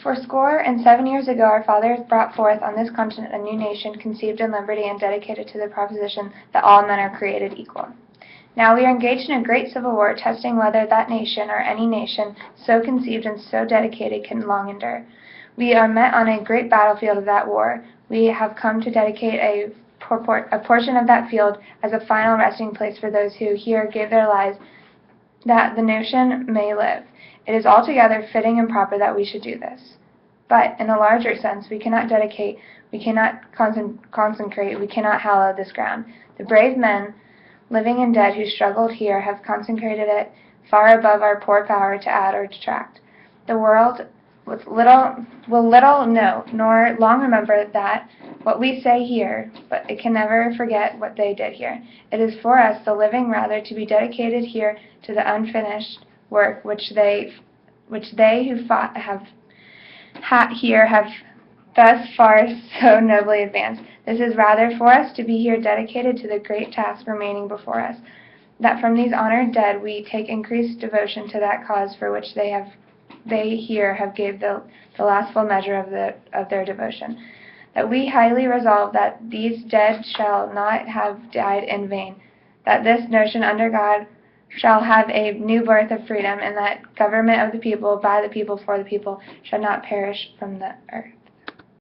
407 years ago, our fathers brought forth on this continent a new nation, conceived in liberty and dedicated to the proposition that all men are created equal. Now we are engaged in a great civil war, testing whether that nation, or any nation, so conceived and so dedicated, can long endure. We are met on a great battlefield of that war. We have come to dedicate a portion of that field as a final resting place for those who here gave their lives that the nation may live. It is altogether fitting and proper that we should do this. But, in a larger sense, we cannot dedicate, we cannot consecrate, we cannot hallow this ground. The brave men, living and dead, who struggled here have consecrated it far above our poor power to add or detract. The world will little know, nor long remember that what we say here, but it can never forget what they did here. It is for us, the living, rather to be dedicated here to the unfinished work which they who fought here have thus far so nobly advanced. This is rather for us to be here dedicated to the great task remaining before us, that from these honored dead we take increased devotion to that cause for which they here have gave the last full measure of their devotion. That we highly resolve that these dead shall not have died in vain, that this nation under God shall have a new birth of freedom, and that government of the people, by the people, for the people, shall not perish from the earth.